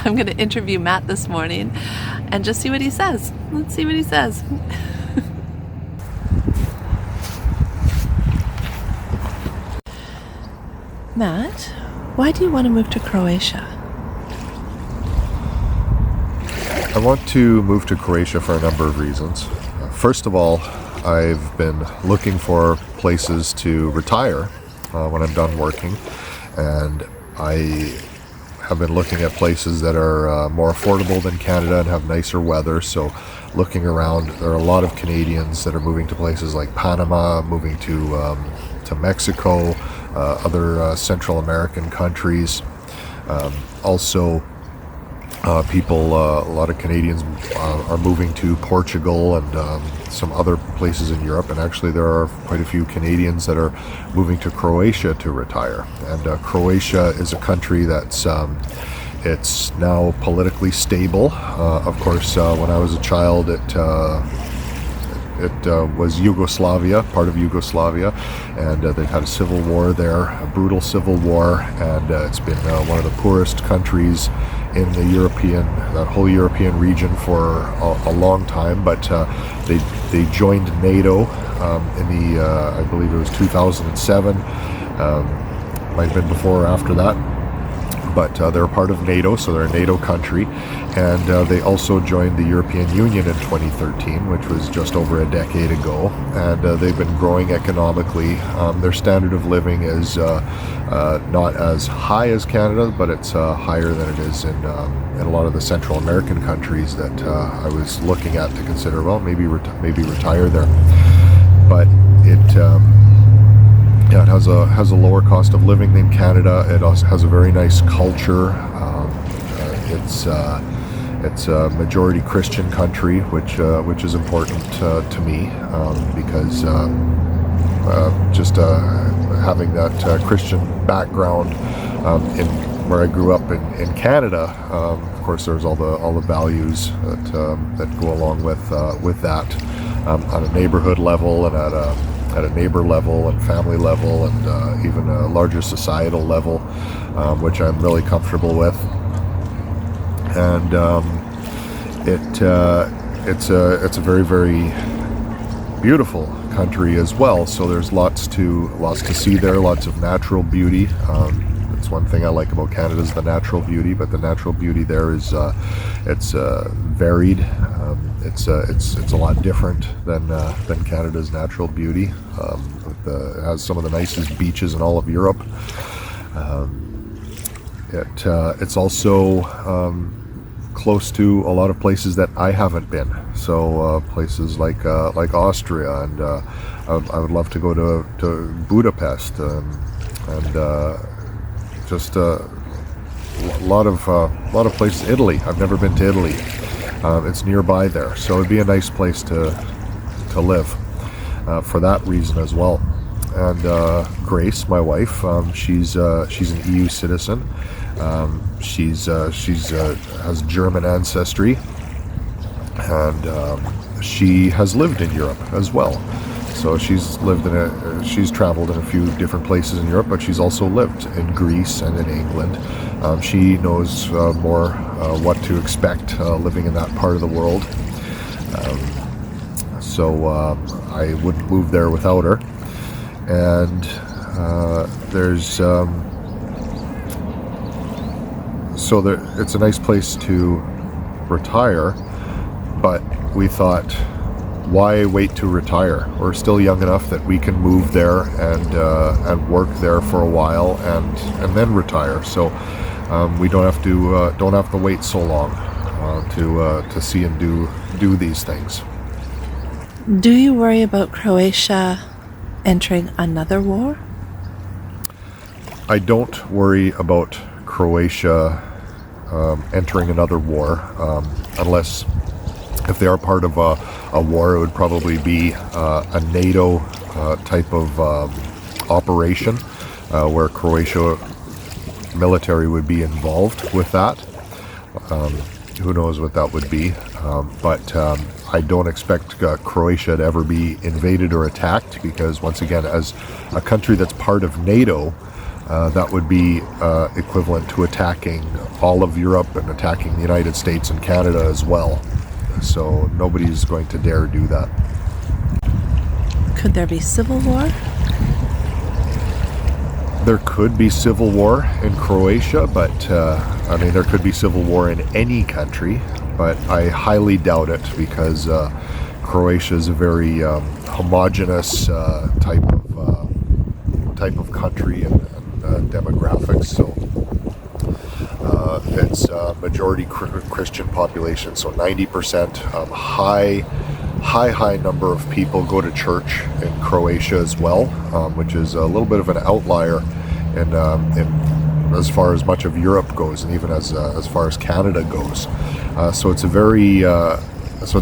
I'm going to interview Matt this morning and just see what he says. Let's see what he says. Matt, why do you want to move to Croatia? I want to move to Croatia for a number of reasons. First of all, I've been looking for places to retire when I'm done working, and I have been looking at places that are more affordable than Canada and have nicer weather. So looking around, there are a lot of Canadians that are moving to places like Panama, moving to Mexico, other Central American countries. Also, a lot of Canadians are moving to Portugal and some other places in Europe, and actually there are quite a few Canadians that are moving to Croatia to retire. And Croatia is a country that's it's now politically stable. Of course, when I was a child, it was Yugoslavia, part of Yugoslavia, and they've had a civil war there, a brutal civil war, and it's been one of the poorest countries in the that whole European region for a long time. But they joined NATO in the, I believe it was 2007, might have been before or after that. But they're part of NATO, so they're a NATO country, and they also joined the European Union in 2013, which was just over a decade ago, and they've been growing economically. Their standard of living is not as high as Canada, but it's higher than it is in a lot of the Central American countries that I was looking at to consider, well, maybe retire there. But it has a lower cost of living than Canada. It also has a very nice culture. It's a majority Christian country, which is important to me because just having that Christian background in where I grew up in Canada. Of course, there's all the values that go along with that on a neighborhood level and at a neighbor level and family level and even a larger societal level, which I'm really comfortable with. And it's a very, very beautiful country as well. So there's lots to see there, lots of natural beauty. It's one thing I like about Canada is the natural beauty, but the natural beauty there is it's varied. It's a lot different than Canada's natural beauty. It has some of the nicest beaches in all of Europe. It's also close to a lot of places that I haven't been. So places like Austria, and I would love to go to Budapest and just a lot of places. Italy. I've never been to Italy. It's nearby there, so it'd be a nice place to live for that reason as well. And Grace, my wife, she's an EU citizen. She's has German ancestry, and she has lived in Europe as well. So she's traveled in a few different places in Europe, but she's also lived in Greece and in England. She knows more what to expect living in that part of the world. So I wouldn't move there without her. And it's a nice place to retire, but we thought, why wait to retire? We're still young enough that we can move there and work there for a while and then retire. So we don't have to wait so long to see and do these things. Do you worry about Croatia entering another war? I don't worry about Croatia entering another war unless. If they are part of a war, it would probably be a NATO type of operation where Croatia military would be involved with that. Who knows what that would be? But I don't expect Croatia to ever be invaded or attacked because, once again, as a country that's part of NATO, that would be equivalent to attacking all of Europe and attacking the United States and Canada as well. So nobody's going to dare do that. Could there be civil war? There could be civil war in Croatia, but there could be civil war in any country, but I highly doubt it because Croatia is a very homogenous type of country and demographics. So it's a majority Christian population, so 90%. High number of people go to church in Croatia as well, which is a little bit of an outlier in as far as much of Europe goes, and even as far as Canada goes. So it's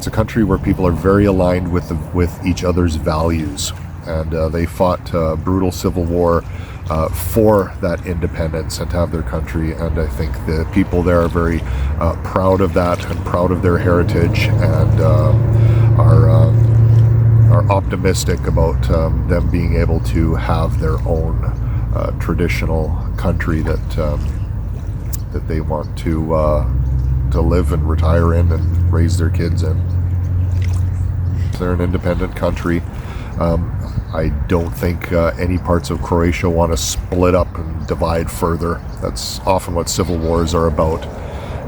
a country where people are very aligned with each other's values, and they fought brutal civil war for that independence and to have their country. And I think the people there are very proud of that and proud of their heritage, and are optimistic about them being able to have their own traditional country that they want to live and retire in and raise their kids in. They're an independent country. I don't think any parts of Croatia want to split up and divide further. That's often what civil wars are about.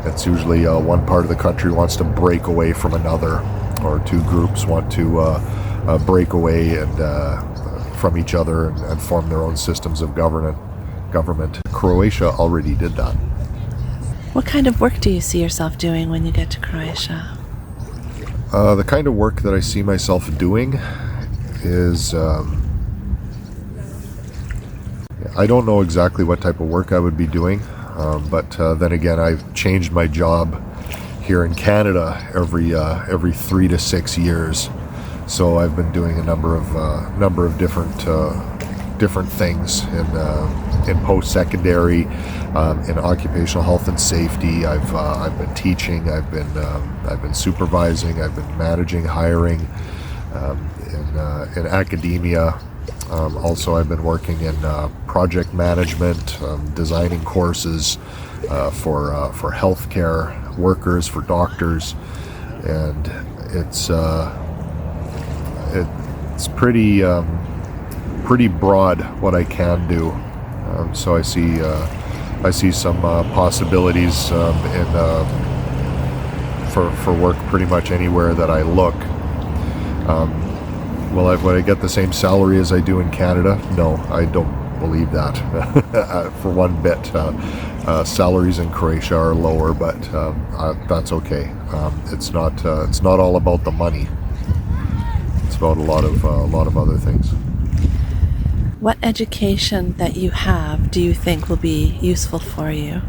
It's usually one part of the country wants to break away from another, or two groups want to break away and from each other and form their own systems of government. Croatia already did that. What kind of work do you see yourself doing when you get to Croatia? The kind of work that I see myself doing is, I don't know exactly what type of work I would be doing, but then again, I've changed my job here in Canada every 3 to 6 years. So I've been doing a number of different things in post-secondary, in occupational health and safety. I've been teaching. I've been supervising. I've been managing, hiring. In academia. Also, I've been working in project management, designing courses for healthcare workers, for doctors, and it's pretty broad what I can do. So I see some possibilities for work pretty much anywhere that I look. Would I get the same salary as I do in Canada? No, I don't believe that for one bit. Salaries in Croatia are lower, but that's okay. It's not all about the money. It's about a lot of other things. What education that you have do you think will be useful for you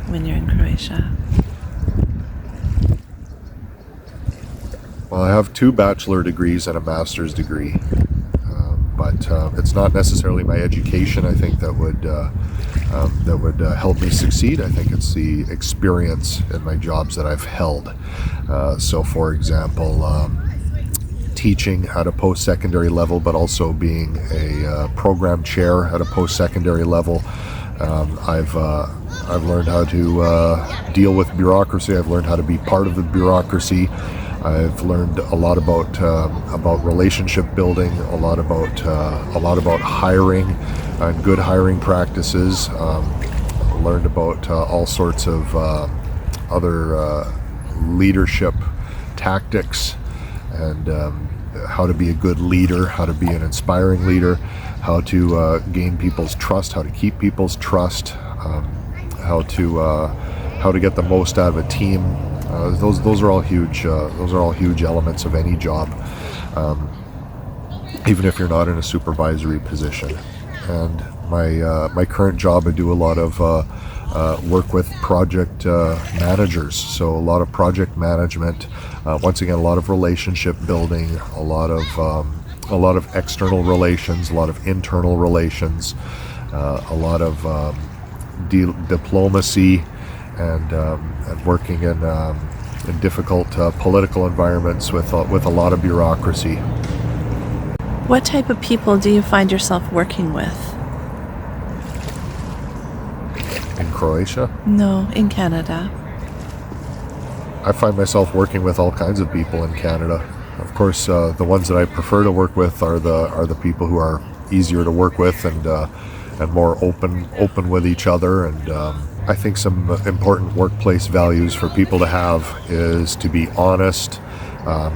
when you're in Croatia? Well, I have 2 bachelor degrees and a master's degree, but it's not necessarily my education, I think, that would help me succeed. I think it's the experience in my jobs that I've held. So, for example, teaching at a post-secondary level, but also being a program chair at a post-secondary level. I've learned how to deal with bureaucracy. I've learned how to be part of the bureaucracy. I've learned a lot about relationship building, a lot about hiring and good hiring practices. Learned about all sorts of other leadership tactics, and how to be a good leader, how to be an inspiring leader, how to gain people's trust, how to keep people's trust, how to get the most out of a team. Those are all huge. Those are all huge elements of any job, even if you're not in a supervisory position. And my current job, I do a lot of work with project managers. So a lot of project management. Once again, a lot of relationship building, a lot of external relations, a lot of internal relations, a lot of diplomacy. And working in difficult political environments with a lot of bureaucracy. What type of people do you find yourself working with? In Croatia? No, in Canada. I find myself working with all kinds of people in Canada. Of course, the ones that I prefer to work with are the people who are easier to work with and more open with each other. And I think some important workplace values for people to have is to be honest,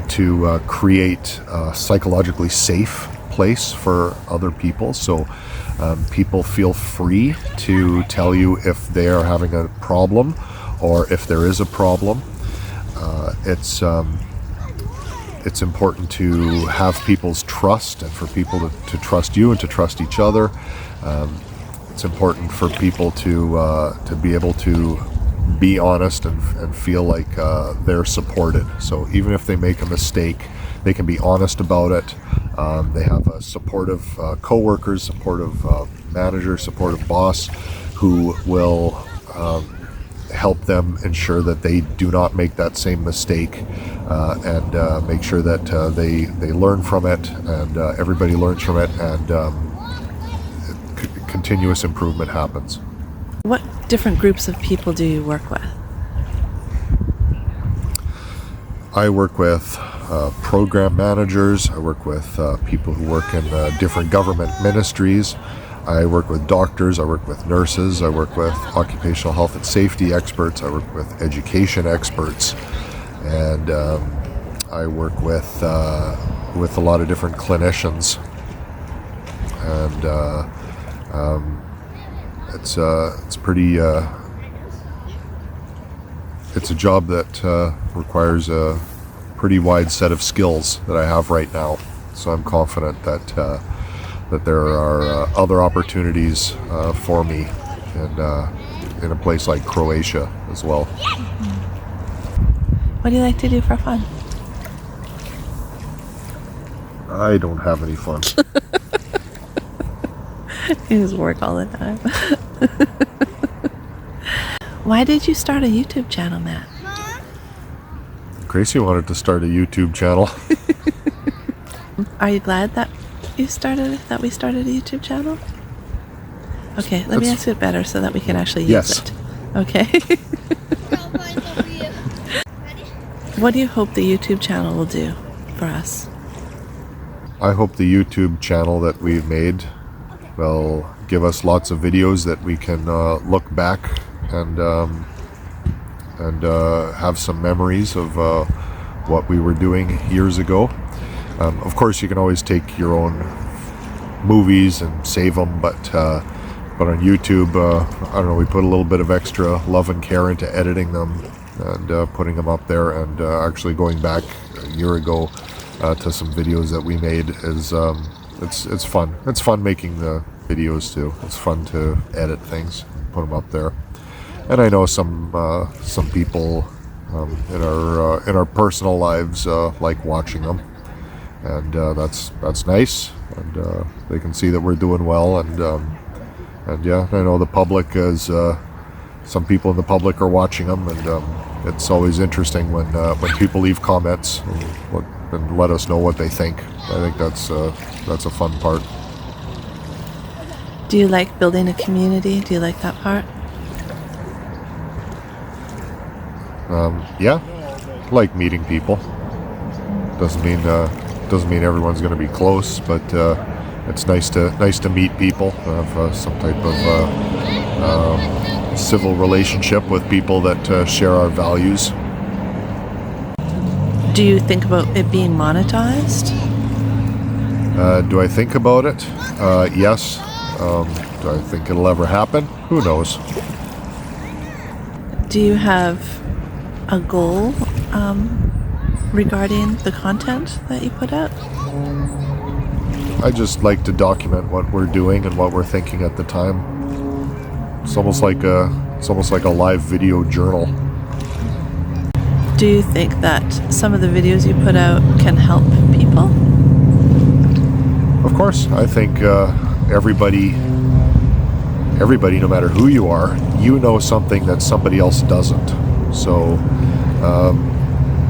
to create a psychologically safe place for other people. So people feel free to tell you if they are having a problem or if there is a problem. It's important to have people's trust and for people to trust you and to trust each other. It's important for people to be able to be honest and feel like they're supported. So even if they make a mistake, they can be honest about it. They have a supportive co-workers, supportive manager, supportive boss who will help them ensure that they do not make that same mistake and make sure that they learn from it and everybody learns from it and continuous improvement happens. What different groups of people do you work with? I work with program managers. I work with people who work in different government ministries. I work with doctors. I work with nurses. I work with occupational health and safety experts. I work with education experts, and I work with a lot of different clinicians. And it's pretty. It's a job that requires a pretty wide set of skills that I have right now. So I'm confident that there are other opportunities for me in a place like Croatia as well. What do you like to do for fun? I don't have any fun. You just work all the time. Why did you start a YouTube channel, Matt? Gracie wanted to start a YouTube channel. Are you glad that we started a YouTube channel? Okay, let me ask it better so that we can actually use it. Okay. What do you hope the YouTube channel will do for us? I hope the YouTube channel that we've made will give us lots of videos that we can look back and have some memories of what we were doing years ago. Of course, you can always take your own movies and save them, but on YouTube, I don't know, we put a little bit of extra love and care into editing them and putting them up there, and actually going back a year ago to some videos that we made is it's fun. It's fun making the videos too. It's fun to edit things, put them up there. And I know some people in our personal lives like watching them, and that's nice. And they can see that we're doing well. And yeah, I know the public is some people in the public are watching them, and it's always interesting when people leave comments and let us know what they think. I think that's a fun part. Do you like building a community? Do you like that part? Yeah, I like meeing people. Doesn't mean everyone's going to be close, but it's nice to meet people, have some type of civil relationship with people that share our values. Do you think about it being monetized? Do I think about it? Yes. Do I think it'll ever happen? Who knows? Do you have a goal regarding the content that you put out? I just like to document what we're doing and what we're thinking at the time. It's almost like a live video journal. Do you think that some of the videos you put out can help people? Of course, I think everybody, no matter who you are, you know something that somebody else doesn't. So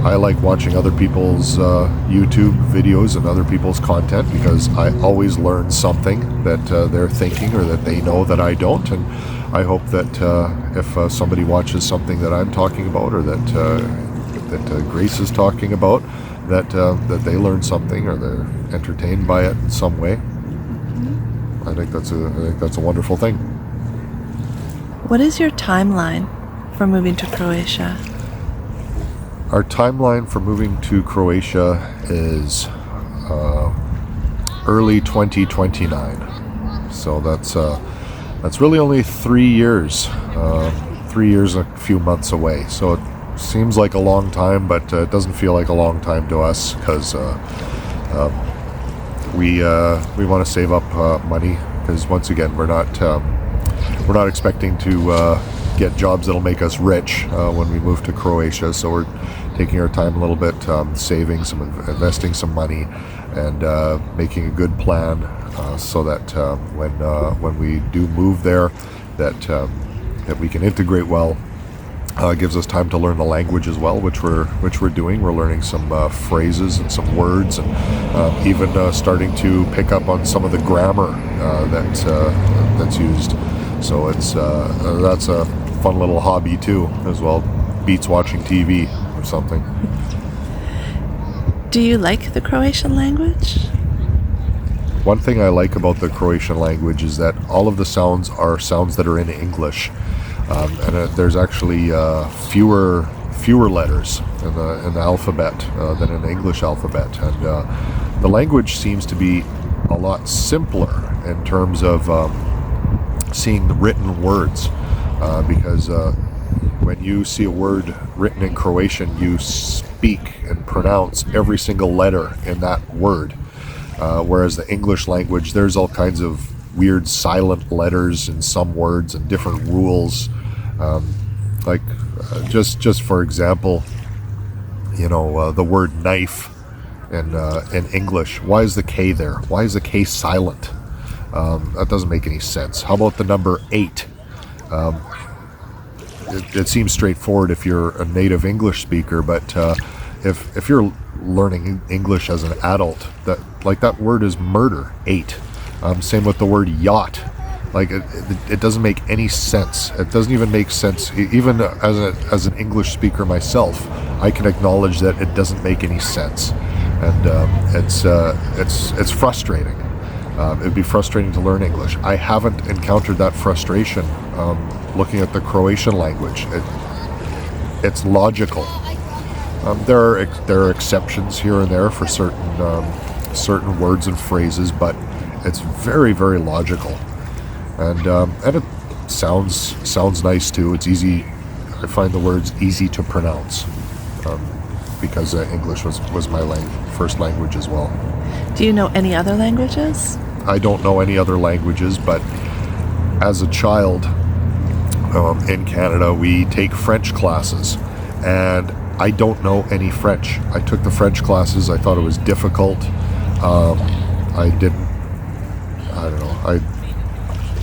I like watching other people's YouTube videos and other people's content, because I always learn something that they're thinking or that they know that I don't. And I hope that if somebody watches something that I'm talking about, or that Grace is talking about, that they learn something or they're entertained by it in some way. I think that's a wonderful thing. What is your timeline for moving to Croatia? Our timeline for moving to Croatia is early 2029. So that's really only 3 years. 3 years and a few months away. So it seems like a long time, but it doesn't feel like a long time to us, because we want to save up money, because once again we're not expecting to get jobs that'll make us rich when we move to Croatia. So we're taking our time a little bit, saving some, investing some money, and making a good plan so that when we do move there, that we can integrate well. Gives us time to learn the language as well, which we're doing. We're learning some phrases and some words, and even starting to pick up on some of the grammar that's used. So that's a fun little hobby too, as well. Beats watching TV or something. Do you like the Croatian language? One thing I like about the Croatian language is that all of the sounds are sounds that are in English. And there's actually fewer letters in the alphabet than in the English alphabet, and the language seems to be a lot simpler in terms of seeing the written words, because when you see a word written in Croatian, you speak and pronounce every single letter in that word, whereas the English language, there's all kinds of weird silent letters in some words and different rules. Just for example, the word knife in English. Why is the K there? Why is the K silent? That doesn't make any sense. How about the number 8? It seems straightforward if you're a native English speaker, but if you're learning English as an adult, that word is murder. 8. Same with the word yacht. It doesn't make any sense. It doesn't even make sense. Even as an English speaker myself, I can acknowledge that it doesn't make any sense, and it's frustrating. It'd be frustrating to learn English. I haven't encountered that frustration looking at the Croatian language. It's logical. There are exceptions here and there for certain words and phrases, but it's very, very logical. And it sounds nice too. It's easy. I find the words easy to pronounce because English was my first language as well. Do you know any other languages? I don't know any other languages, but as a child in Canada, we take French classes, and I don't know any French. I took the French classes. I thought it was difficult. I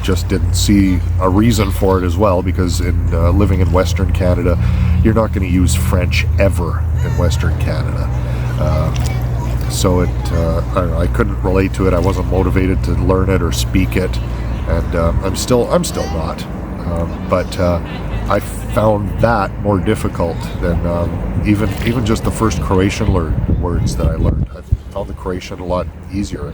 just didn't see a reason for it as well, because in living in Western Canada, you're not going to use French ever in Western Canada. So I couldn't relate to it. I wasn't motivated to learn it or speak it, and I'm still not. But I found that more difficult than even just the first Croatian words that I learned. I found the Croatian a lot easier.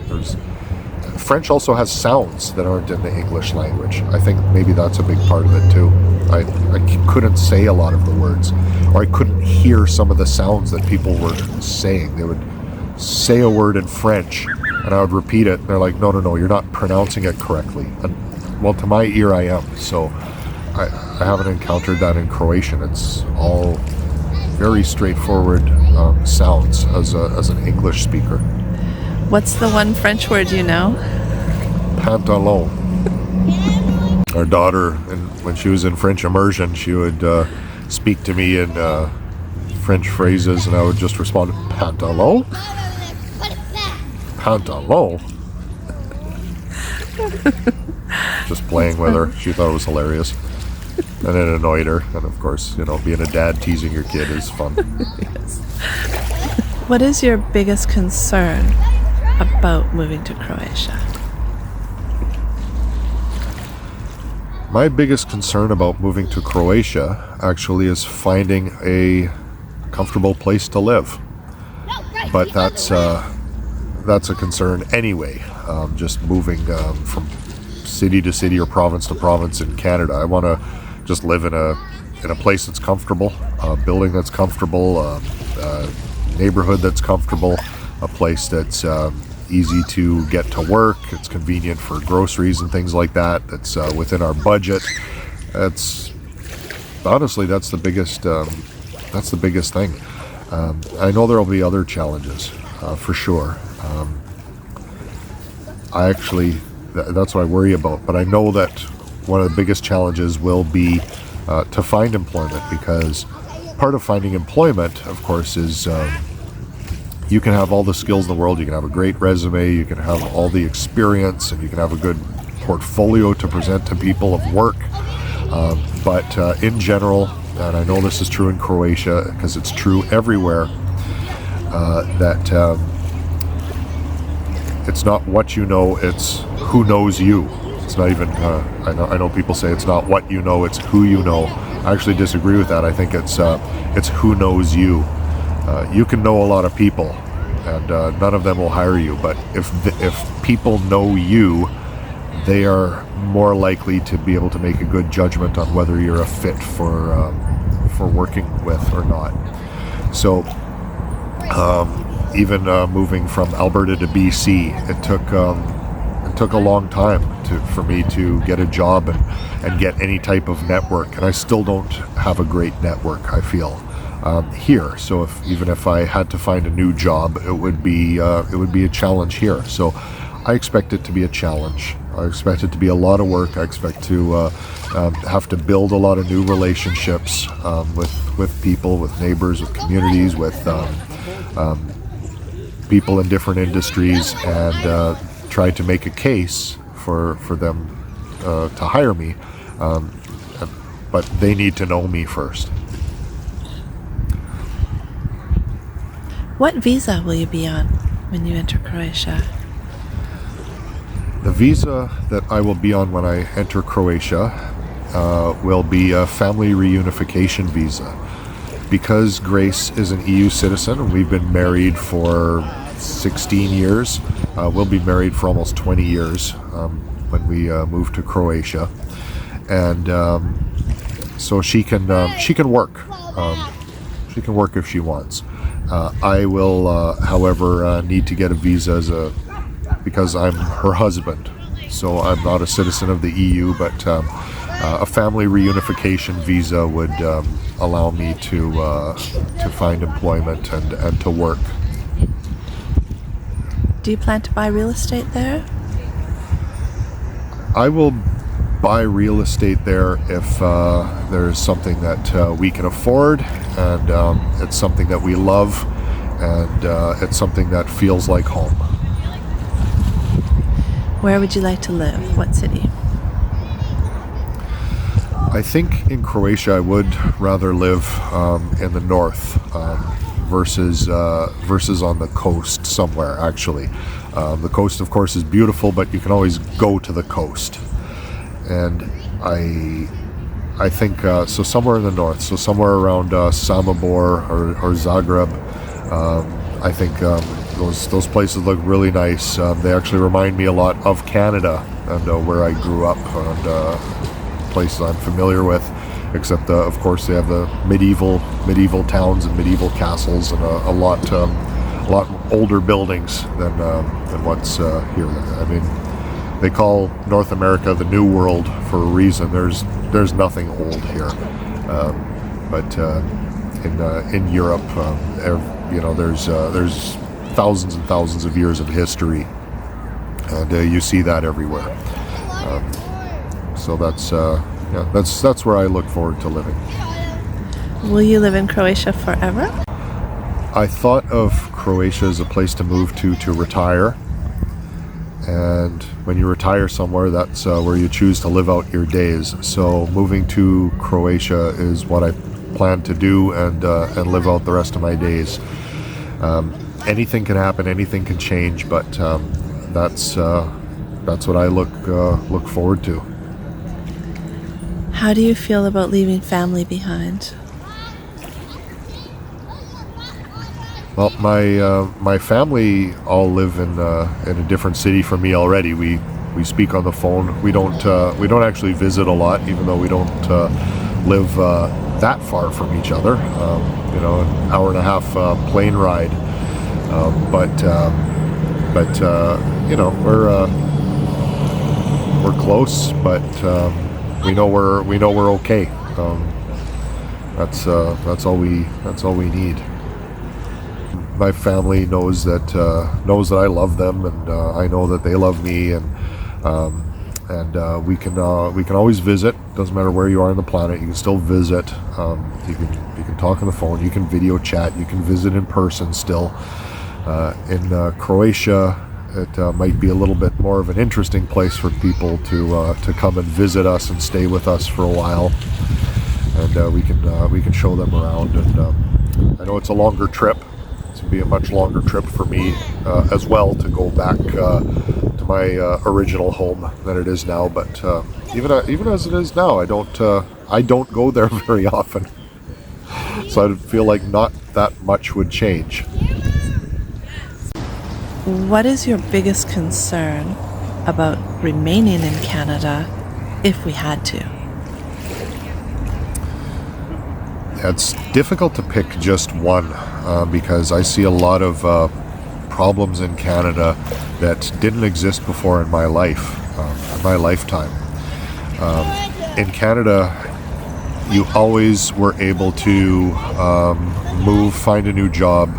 French also has sounds that aren't in the English language. I think maybe that's a big part of it too. I couldn't say a lot of the words, or I couldn't hear some of the sounds that people were saying. They would say a word in French, and I would repeat it, and they're like, no, you're not pronouncing it correctly. And, well, to my ear, I am. So I haven't encountered that in Croatian. It's all very straightforward sounds as an English speaker. What's the one French word you know? Pantalon. Our daughter, when she was in French immersion, she would speak to me in French phrases, and I would just respond, pantalon? Pantalon? Just playing with her. She thought it was hilarious. And it annoyed her. And of course, being a dad, teasing your kid is fun. Yes. What is your biggest concern about moving to Croatia? My biggest concern about moving to Croatia actually is finding a comfortable place to live. But that's a concern anyway. Just moving from city to city or province to province in Canada. I want to just live in a place that's comfortable, a building that's comfortable, a neighborhood that's comfortable, a place that's easy to get to work. It's convenient for groceries and things like that. That's within our budget. Honestly, that's the biggest thing. I know there will be other challenges for sure. That's what I worry about. But I know that one of the biggest challenges will be to find employment, because part of finding employment, of course, is you can have all the skills in the world, you can have a great resume, you can have all the experience, and you can have a good portfolio to present to people of work. But in general, and I know this is true in Croatia because it's true everywhere, that it's not what you know, it's who knows you. It's not even, I know people say it's not what you know, it's who you know. I actually disagree with that. I think it's who knows you. You can know a lot of people, and none of them will hire you. But if people know you, they are more likely to be able to make a good judgment on whether you're a fit for working with or not. So even moving from Alberta to BC, it took a long time for me to get a job and get any type of network, and I still don't have a great network, I feel, here. So even if I had to find a new job, it would be a challenge here. So I expect it to be a challenge. I expect it to be a lot of work. I expect to have to build a lot of new relationships with people, with neighbors, with communities, with people in different industries, and try to make a case for them to hire me. But they need to know me first. What visa will you be on when you enter Croatia? The visa that I will be on when I enter Croatia will be a family reunification visa. Because Grace is an EU citizen, and we've been married for 16 years. We'll be married for almost 20 years when we move to Croatia, and so she can work. She can work if she wants. I will, however, need to get a visa because I'm her husband. So I'm not a citizen of the EU, but a family reunification visa would allow me to find employment and to work. Do you plan to buy real estate there? I will buy real estate there if there's something that we can afford, and it's something that we love, and it's something that feels like home. Where would you like to live? What city? I think in Croatia I would rather live in the north versus on the coast somewhere, actually. The coast, of course, is beautiful, but you can always go to the coast. And I think, so somewhere in the north, so somewhere around Samobor or Zagreb, I think those places look really nice. They actually remind me a lot of Canada and where I grew up, and places I'm familiar with, except of course they have the medieval towns and medieval castles, and a lot older buildings than what's here. I mean, they call North America the New World for a reason. There's nothing old here, but in Europe, there's thousands and thousands of years of history, and you see that everywhere. So that's where I look forward to living. Will you live in Croatia forever? I thought of Croatia as a place to move to retire, and when you retire somewhere, that's where you choose to live out your days. So moving to Croatia is what I plan to do, and live out the rest of my days. Anything can happen, anything can change, but that's what I look forward to. How do you feel about leaving family behind? Well, my family all live in a different city from me already. We speak on the phone. We don't actually visit a lot, even though we don't live that far from each other. An hour and a half plane ride. But we're close. But we know we're okay. That's all we need. My family knows that I love them, and I know that they love me, and we can always visit. Doesn't matter where you are on the planet, you can still visit. You can talk on the phone, you can video chat, you can visit in person still. In Croatia, it might be a little bit more of an interesting place for people to come and visit us and stay with us for a while, and we can show them around. And I know it's a longer trip. It's going to be a much longer trip for me as well, to go back to my original home than it is now. But even as it is now, I don't go there very often, so I feel like not that much would change. What is your biggest concern about remaining in Canada if we had to? It's difficult to pick just one because I see a lot of problems in Canada that didn't exist before in my lifetime. In Canada, you always were able to move, find a new job,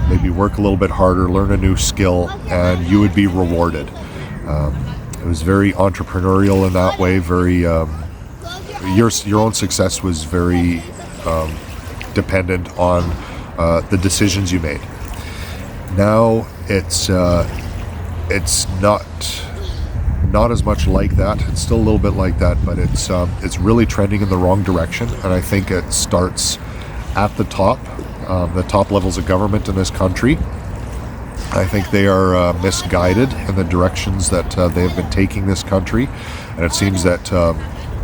maybe work a little bit harder, learn a new skill, and you would be rewarded. It was very entrepreneurial in that way. Very your own success was very dependent on the decisions you made. Now it's not as much like that. It's still a little bit like that, but it's really trending in the wrong direction, and I think it starts at the top levels of government in this country. I think they are misguided in the directions that they have been taking this country, and it seems that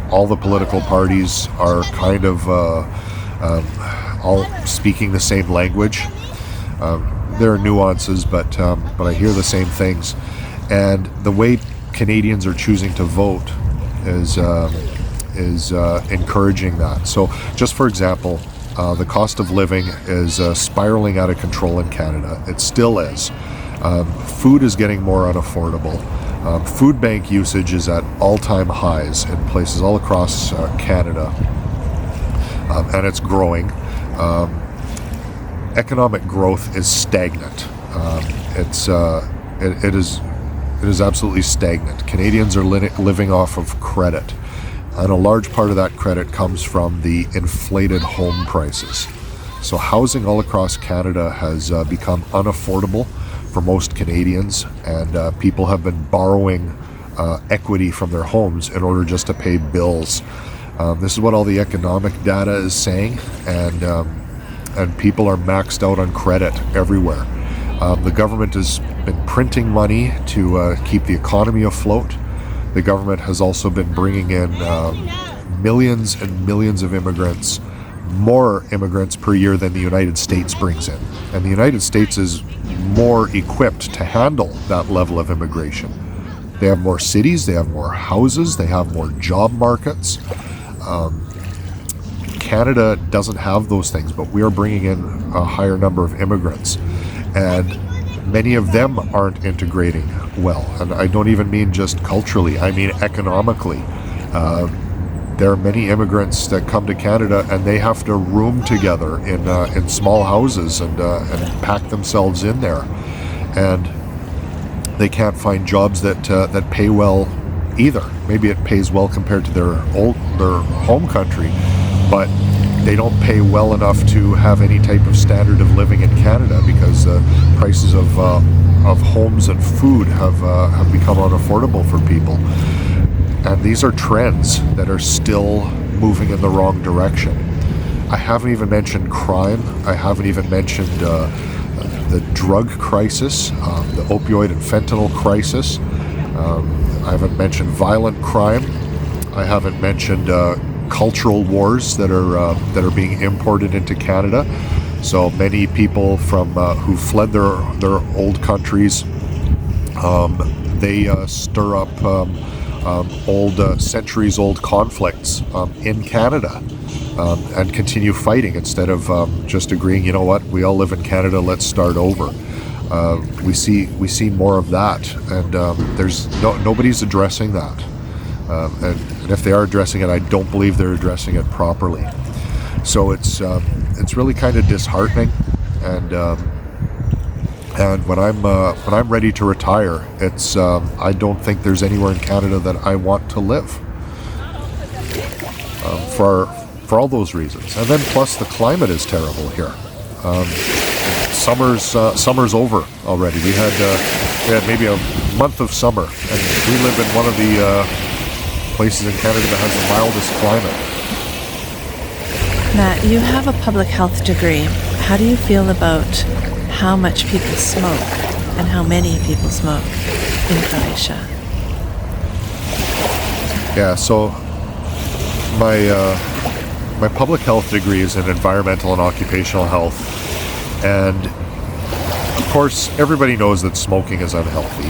all the political parties are kind of all speaking the same language. There are nuances, but I hear the same things, and the way Canadians are choosing to vote is encouraging that. So, just for example, the cost of living is spiraling out of control in Canada. It still is. Food is getting more unaffordable. Food bank usage is at all-time highs in places all across Canada, and it's growing. Economic growth is stagnant. It is absolutely stagnant. Canadians are living off of credit, and a large part of that credit comes from the inflated home prices. So housing all across Canada has become unaffordable for most Canadians, and people have been borrowing equity from their homes in order just to pay bills. This is what all the economic data is saying, and people are maxed out on credit everywhere. The government has been printing money to keep the economy afloat. The government has also been bringing in millions and millions of immigrants, more immigrants per year than the United States brings in. And the United States is more equipped to handle that level of immigration. They have more cities, they have more houses, they have more job markets. Canada doesn't have those things, but we are bringing in a higher number of immigrants, and many of them aren't integrating well. And I don't even mean just culturally, I mean economically. There are many immigrants that come to Canada and they have to room together in small houses and pack themselves in there, and they can't find jobs that pay well either. Maybe it pays well compared to their home country, but they don't pay well enough to have any type of standard of living in Canada, because the prices of of homes and food have become unaffordable for people. And these are trends that are still moving in the wrong direction. I haven't even mentioned crime. I haven't even mentioned the drug crisis, the opioid and fentanyl crisis. I haven't mentioned violent crime. I haven't mentioned cultural wars that are being imported into Canada. So many people from who fled their old countries, they stir up old centuries-old conflicts in Canada. And continue fighting instead of just agreeing, you know what, we all live in Canada, let's start over. We see more of that, and nobody's addressing that. And if they are addressing it, I don't believe they're addressing it properly. So it's really kind of disheartening. And when I'm ready to retire, I don't think there's anywhere in Canada that I want to live. For all those reasons, and then plus the climate is terrible here. Summer's over already. We had maybe a month of summer, and we live in one of the places in Canada that has the mildest climate. Matt, you have a public health degree. How do you feel about how much people smoke and how many people smoke in Croatia? Yeah, so my public health degree is in environmental and occupational health, and of course everybody knows that smoking is unhealthy.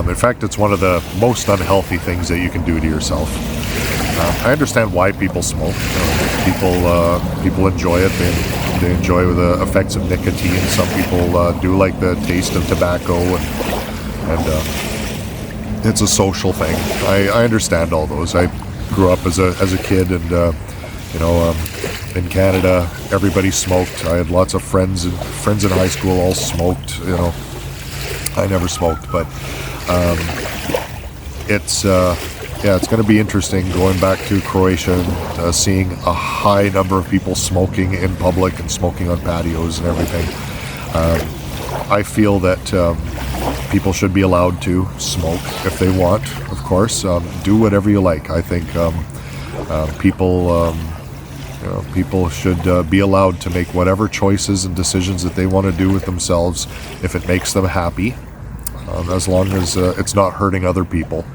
In fact, it's one of the most unhealthy things that you can do to yourself. I understand why people smoke. People enjoy it. They enjoy the effects of nicotine. Some people do like the taste of tobacco, and it's a social thing. I understand all those. I grew up as a kid, and in Canada, everybody smoked. I had lots of friends in high school all smoked. I never smoked, but it's going to be interesting going back to Croatia and seeing a high number of people smoking in public and smoking on patios and everything. I feel that people should be allowed to smoke if they want, of course. Do whatever you like. I think people should be allowed to make whatever choices and decisions that they want to do with themselves if it makes them happy, as long as it's not hurting other people.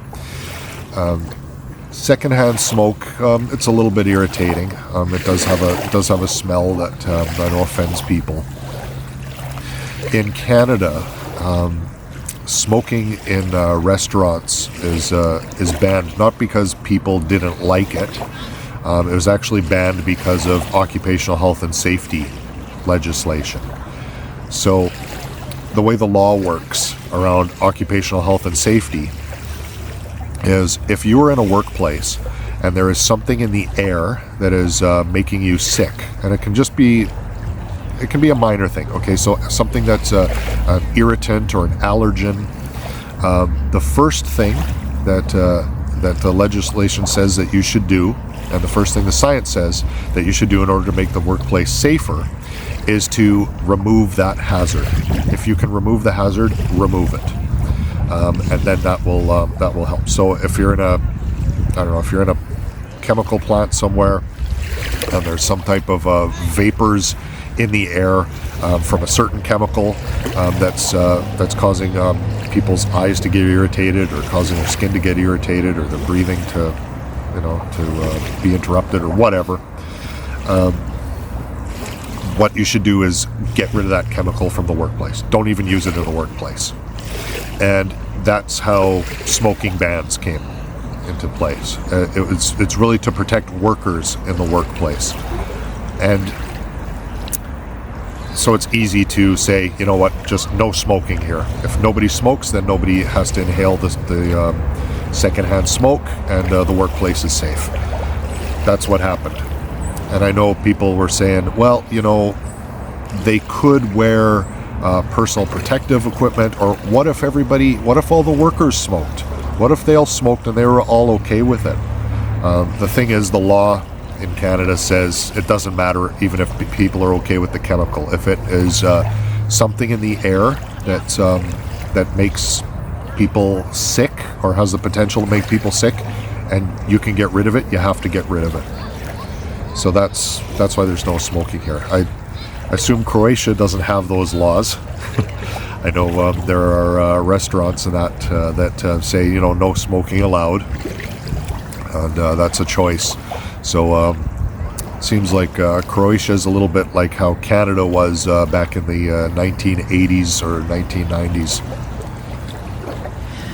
Secondhand smoke, it's a little bit irritating. It does have a smell that I know offends people. In Canada, smoking in restaurants is banned, not because people didn't like it. It was actually banned because of occupational health and safety legislation. So the way the law works around occupational health and safety is if you are in a workplace and there is something in the air that is making you sick, and it can be a minor thing, okay? So something that's an irritant or an allergen. The first thing that the legislation says that you should do, and the first thing the science says that you should do in order to make the workplace safer, is to remove that hazard. If you can remove the hazard, remove it, and then that will help. So if you're in a chemical plant somewhere, and there's some type of vapors in the air from a certain chemical that's causing people's eyes to get irritated, or causing their skin to get irritated, or their breathing to be interrupted, or whatever. What you should do is get rid of that chemical from the workplace. Don't even use it in the workplace. And that's how smoking bans came into place. It's really to protect workers in the workplace. And so it's easy to say, you know what, just no smoking here. If nobody smokes, then nobody has to inhale the secondhand smoke, and the workplace is safe. That's what happened. And I know people were saying, well, they could wear personal protective equipment, or what if all the workers smoked? What if they all smoked and they were all okay with it? The thing is, the law in Canada says it doesn't matter even if people are okay with the chemical. If it is something in the air that makes people sick or has the potential to make people sick, and you can get rid of it, you have to get rid of it. So that's why there's no smoking here. I assume Croatia doesn't have those laws. I know there are restaurants and that say, no smoking allowed, and that's a choice. So seems like Croatia is a little bit like how Canada was back in the 1980s or 1990s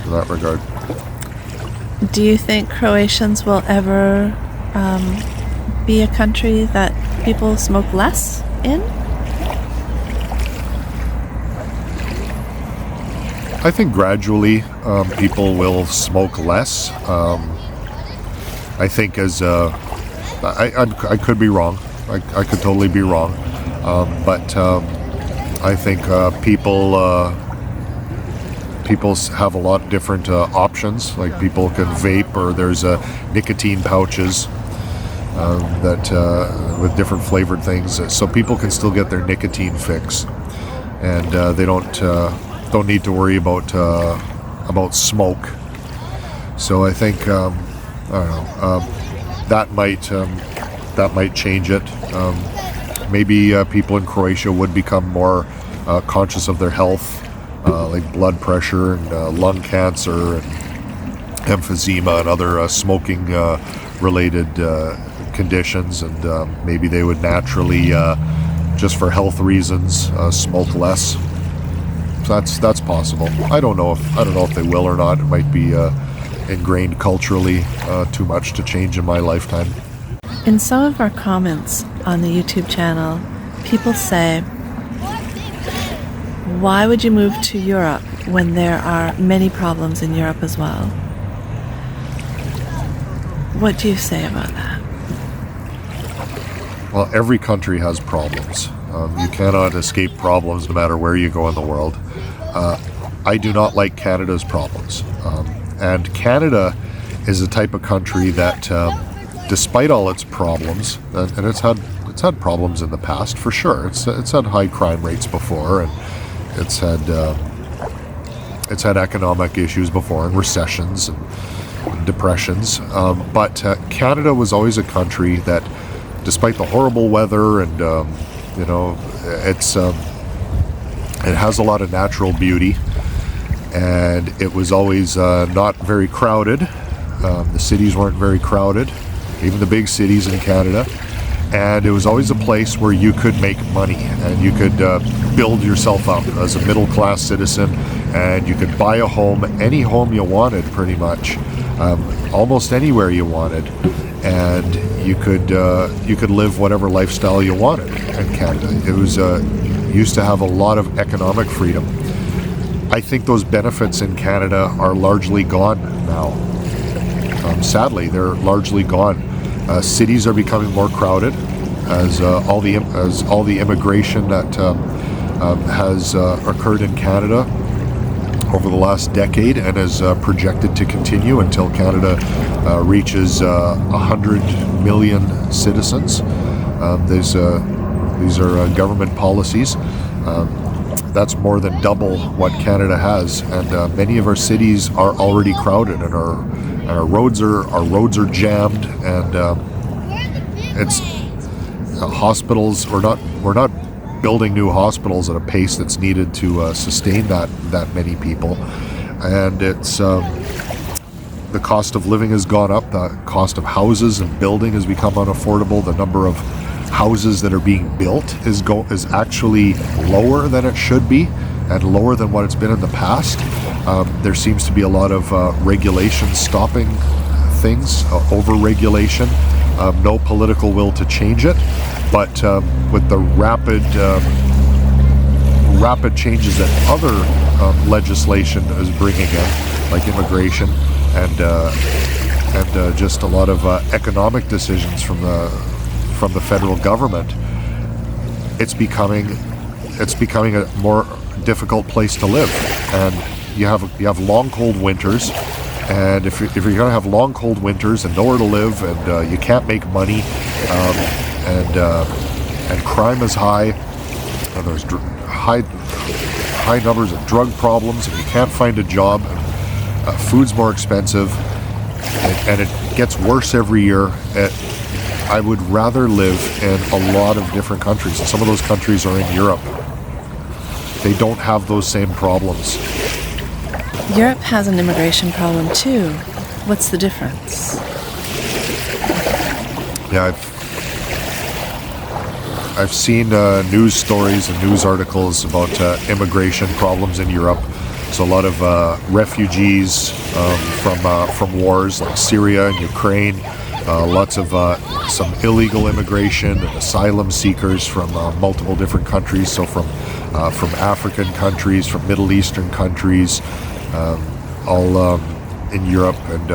in that regard. Do you think Croatians will ever be a country that people smoke less in? I think gradually people will smoke less. I think as I could be wrong. I could totally be wrong. But I think people have a lot of different options. Like people can vape, or there's nicotine pouches that with different flavored things, so people can still get their nicotine fix, and they don't need to worry about smoke. So I think I don't know, that might change it. Maybe people in Croatia would become more conscious of their health, like blood pressure and lung cancer and emphysema and other smoking related conditions, and maybe they would naturally, just for health reasons, smoke less. So that's possible. I don't know if they will or not. It might be ingrained culturally too much to change in my lifetime. In some of our comments on the YouTube channel, people say, why would you move to Europe when there are many problems in Europe as well? What do you say about that? Well, every country has problems. You cannot escape problems no matter where you go in the world. I do not like Canada's problems. And Canada is a type of country that, despite all its problems, and it's had problems in the past for sure. It's had high crime rates before, and it's had economic issues before, and recessions and depressions. But Canada was always a country that, despite the horrible weather and it has a lot of natural beauty. And it was always not very crowded. The cities weren't very crowded, even the big cities in Canada. And it was always a place where you could make money, and you could build yourself up as a middle-class citizen, and you could buy a home, any home you wanted pretty much, almost anywhere you wanted. And you could live whatever lifestyle you wanted in Canada. It was used to have a lot of economic freedom. I think those benefits in Canada are largely gone now. Sadly, they're largely gone. Cities are becoming more crowded as all the immigration that has occurred in Canada over the last decade, and is projected to continue until Canada reaches 100 million citizens. These are government policies. That's more than double what Canada has, and many of our cities are already crowded, and our roads are jammed, and it's hospitals. We're not building new hospitals at a pace that's needed to sustain that many people, and it's the cost of living has gone up. The cost of houses and building has become unaffordable. The number of houses that are being built is actually lower than it should be, and lower than what it's been in the past. There seems to be a lot of regulation stopping things, over-regulation, no political will to change it, but with the rapid changes that other legislation is bringing in, like immigration and just a lot of economic decisions from the federal government, it's becoming a more difficult place to live. And you have long, cold winters, and if you're going to have long, cold winters and nowhere to live, and you can't make money, and crime is high, and there's high numbers of drug problems, and you can't find a job, and food's more expensive, and it gets worse every year. I would rather live in a lot of different countries, and some of those countries are in Europe. They don't have those same problems. Europe has an immigration problem too. What's the difference? Yeah, I've seen news stories and news articles about immigration problems in Europe. So a lot of refugees from wars like Syria and Ukraine. Lots of some illegal immigration and asylum seekers from multiple different countries. So from African countries, from Middle Eastern countries, all in Europe. And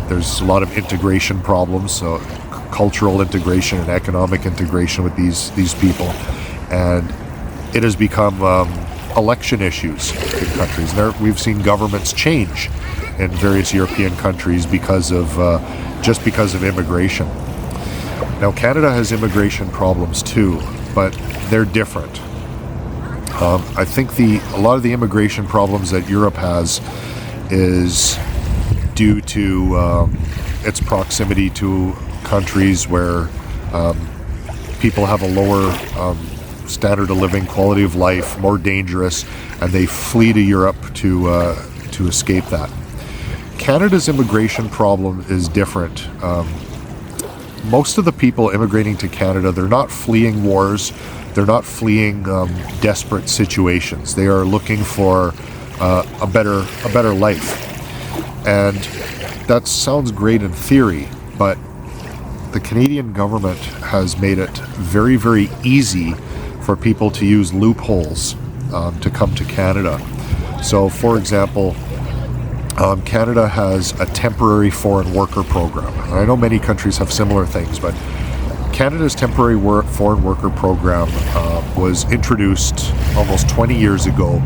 there's a lot of integration problems. So cultural integration and economic integration with these people, and it has become election issues in countries. We've seen governments change in various European countries because of immigration. Now, Canada has immigration problems too, but they're different. I think a lot of the immigration problems that Europe has is due to its proximity to countries where people have a lower standard of living, quality of life, more dangerous, and they flee to Europe to escape that. Canada's immigration problem is different. Most of the people immigrating to Canada, they're not fleeing wars, they're not fleeing desperate situations. They are looking for a better life. And that sounds great in theory, but the Canadian government has made it very, very easy for people to use loopholes to come to Canada. So, for example, Canada has a temporary foreign worker program. And I know many countries have similar things, but Canada's temporary foreign worker program was introduced almost 20 years ago,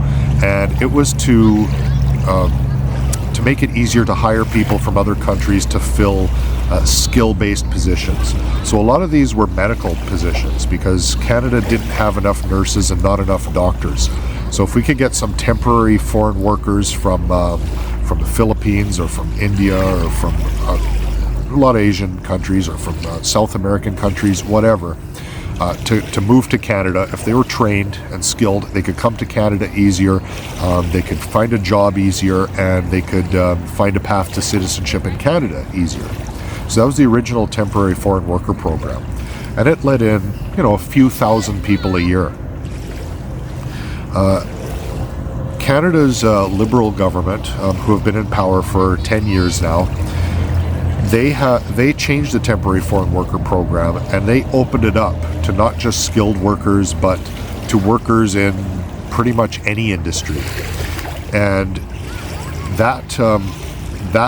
and it was to make it easier to hire people from other countries to fill skill-based positions. So a lot of these were medical positions because Canada didn't have enough nurses and not enough doctors. So if we could get some temporary foreign workers from the Philippines or from India or from a lot of Asian countries or from South American countries, whatever, to move to Canada. If they were trained and skilled, they could come to Canada easier, they could find a job easier, and they could find a path to citizenship in Canada easier. So that was the original temporary foreign worker program. And it let in, a few thousand people a year. Canada's Liberal government, who have been in power for 10 years now, they changed the temporary foreign worker program, and they opened it up to not just skilled workers, but to workers in pretty much any industry. And that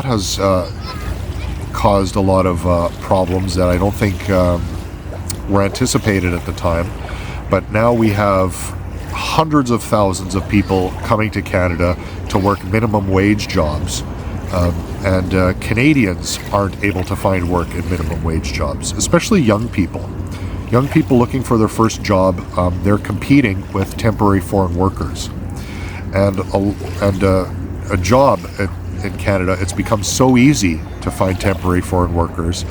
has caused a lot of problems that I don't think were anticipated at the time. But now we have hundreds of thousands of people coming to Canada to work minimum wage jobs. And Canadians aren't able to find work in minimum wage jobs, especially young people. Young people looking for their first job, they're competing with temporary foreign workers. And a job in Canada, it's become so easy to find temporary foreign workers.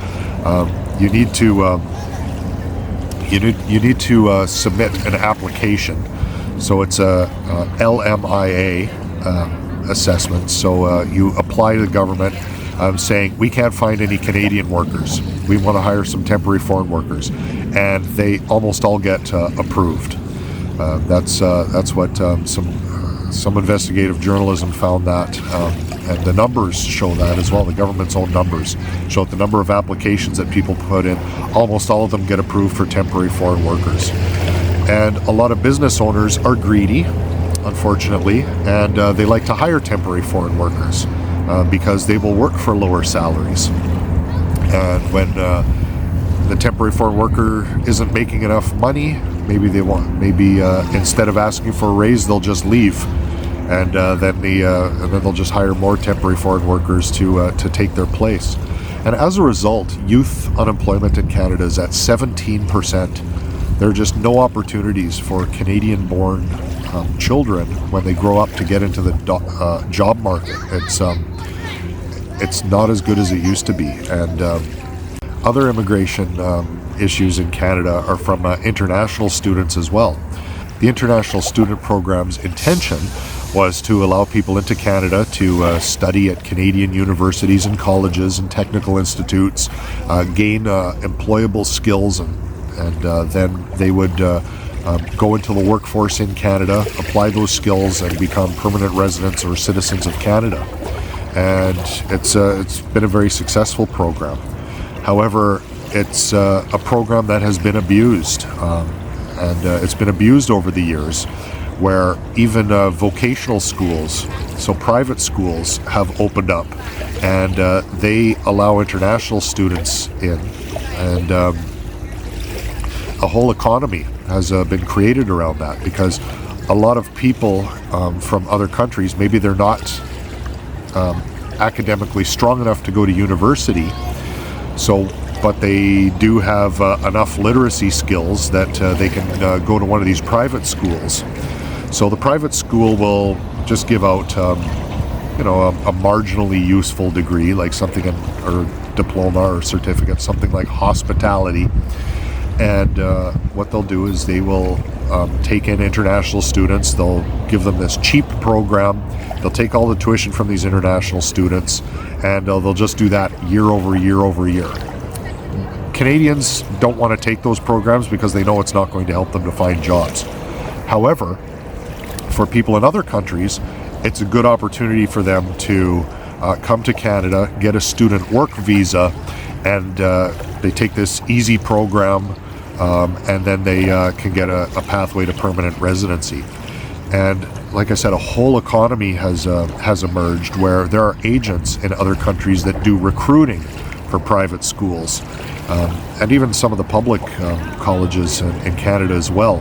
You need to submit an application. So it's a LMIA assessment. So you apply to the government saying, we can't find any Canadian workers. We want to hire some temporary foreign workers. And they almost all get approved. That's what some investigative journalism found that. And the numbers show that as well. The government's own numbers show that the number of applications that people put in, almost all of them get approved for temporary foreign workers. And a lot of business owners are greedy, unfortunately, and they like to hire temporary foreign workers because they will work for lower salaries. And when the temporary foreign worker isn't making enough money, maybe instead of asking for a raise, they'll just leave, and then they'll just hire more temporary foreign workers to take their place. And as a result, youth unemployment in Canada is at 17%. There are just no opportunities for Canadian-born children when they grow up to get into the job market. It's not as good as it used to be. And other immigration issues in Canada are from international students as well. The international student program's intention was to allow people into Canada to study at Canadian universities and colleges and technical institutes, gain employable skills, and then they would go into the workforce in Canada, apply those skills, and become permanent residents or citizens of Canada. And it's been a very successful program. However, it's a program that has been abused, and it's been abused over the years, where even vocational schools, so private schools, have opened up, and they allow international students in, and a whole economy has been created around that, because a lot of people from other countries, maybe they're not academically strong enough to go to university, but they do have enough literacy skills that they can go to one of these private schools. So the private school will just give out, a marginally useful degree, like something or diploma or certificate, something like hospitality. And what they'll do is they will take in international students. They'll give them this cheap program. They'll take all the tuition from these international students, and they'll just do that year over year over year. Canadians don't want to take those programs because they know it's not going to help them to find jobs. However, for people in other countries, it's a good opportunity for them to come to Canada, get a student work visa, and they take this easy program, and then they can get a pathway to permanent residency. And like I said, a whole economy has emerged where there are agents in other countries that do recruiting for private schools, and even some of the public colleges in Canada as well.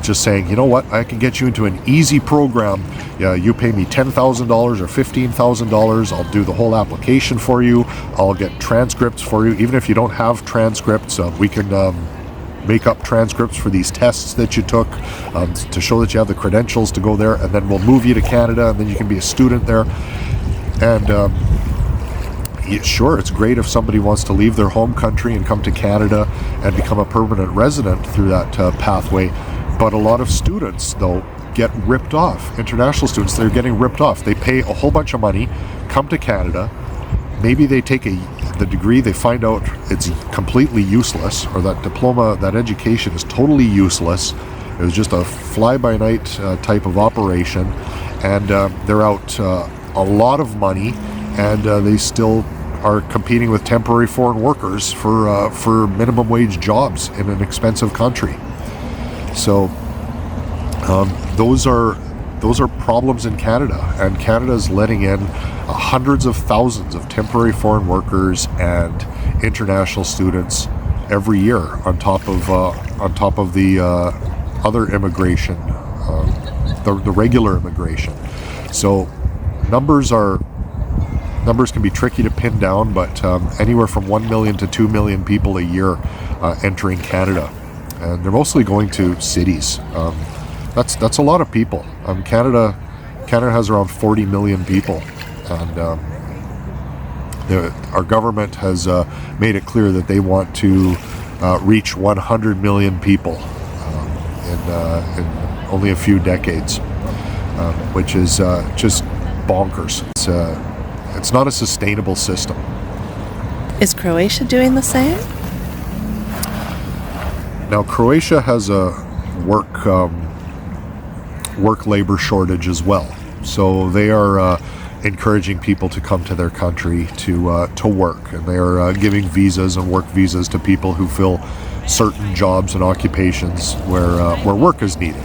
Just saying, you know what, I can get you into an easy program. You pay me $10,000 or $15,000. I'll do the whole application for you. I'll get transcripts for you. Even if you don't have transcripts, we can make up transcripts for these tests that you took to show that you have the credentials to go there. And then we'll move you to Canada, and then you can be a student there. And sure, it's great if somebody wants to leave their home country and come to Canada and become a permanent resident through that pathway. But a lot of students, though, get ripped off. International students, they're getting ripped off. They pay a whole bunch of money, come to Canada, maybe they take the degree, they find out it's completely useless, or that diploma, that education is totally useless. It was just a fly-by-night type of operation, and they're out a lot of money, and they still are competing with temporary foreign workers for minimum wage jobs in an expensive country. So those are problems in Canada, and Canada is letting in hundreds of thousands of temporary foreign workers and international students every year on top of the other immigration, the regular immigration. So numbers can be tricky to pin down, but anywhere from 1 million to 2 million people a year entering Canada, and they're mostly going to cities. That's a lot of people. Canada has around 40 million people, and our government has made it clear that they want to reach 100 million people in only a few decades, which is just bonkers. It's not a sustainable system. Is Croatia doing the same? Now, Croatia has a work labor shortage as well, so they are encouraging people to come to their country to work, and they are giving visas and work visas to people who fill certain jobs and occupations where work is needed.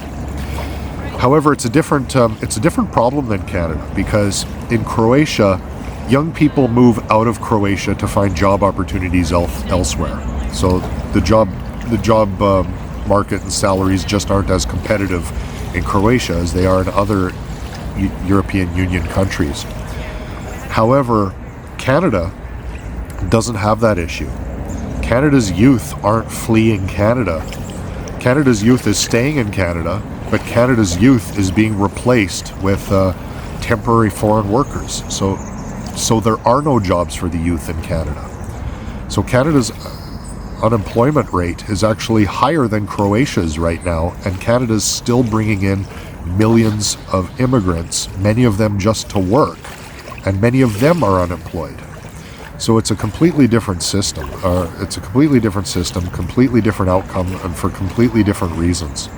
However, it's a different problem than Canada, because in Croatia, young people move out of Croatia to find job opportunities elsewhere. So the job market and salaries just aren't as competitive in Croatia as they are in other European Union countries. However, Canada doesn't have that issue. Canada's youth aren't fleeing Canada. Canada's youth is staying in Canada, but Canada's youth is being replaced with temporary foreign workers. So there are no jobs for the youth in Canada. So Canada's unemployment rate is actually higher than Croatia's right now, and Canada's still bringing in millions of immigrants, many of them just to work, and many of them are unemployed. So it's a completely different system. Completely different outcome, and for completely different reasons.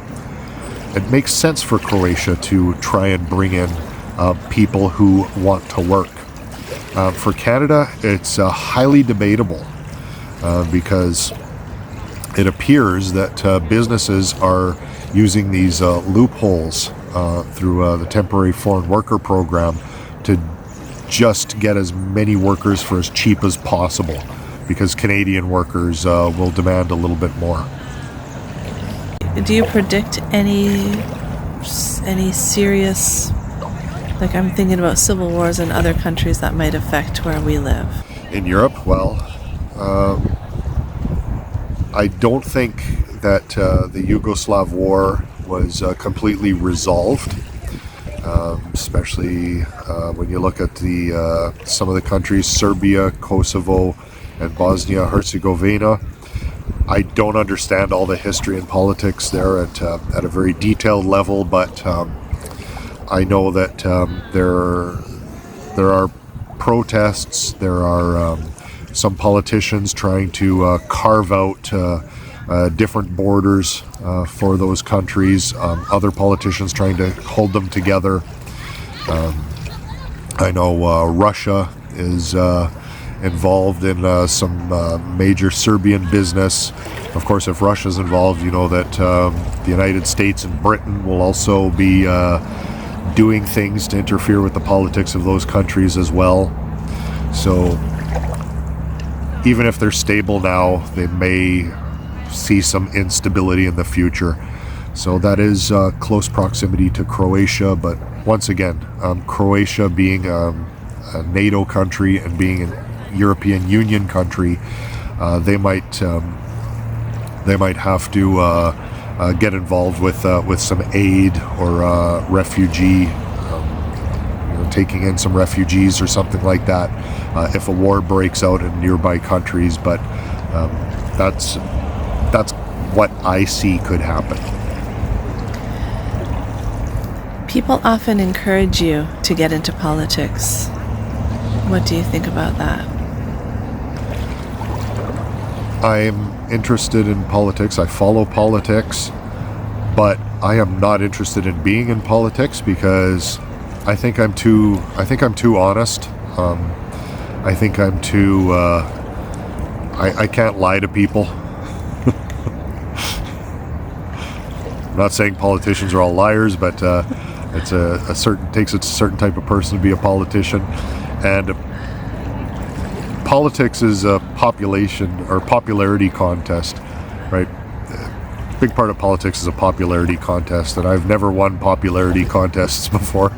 It makes sense for Croatia to try and bring in people who want to work. For Canada, it's highly debatable because it appears that businesses are using these loopholes through the temporary foreign worker program to just get as many workers for as cheap as possible, because Canadian workers will demand a little bit more. Do you predict any serious, like I'm thinking about civil wars in other countries that might affect where we live? In Europe, well, I don't think that the Yugoslav war was completely resolved. Especially when you look at some of the countries, Serbia, Kosovo, and Bosnia-Herzegovina. I don't understand all the history and politics there at a very detailed level, but I know that there are protests. There are some politicians trying to carve out different borders for those countries, other politicians trying to hold them together. I know Russia is involved in some major Serbian business. Of course, if Russia's involved, you know that the United States and Britain will also be doing things to interfere with the politics of those countries as well. So even if they're stable now, they may see some instability in the future. So that is close proximity to Croatia, but once again, Croatia being a NATO country and being an European Union country, they might have to get involved with some aid or refugee, taking in some refugees or something like that if a war breaks out in nearby countries. But that's what I see could happen. People often encourage you to get into politics. What do you think about that? I'm interested in politics. I follow politics, but I am not interested in being in politics because I think I'm too honest. I think I'm too. I can't lie to people. I'm not saying politicians are all liars, but takes a certain type of person to be a politician, and politics is a popularity contest, right? A big part of politics is a popularity contest, and I've never won popularity contests before.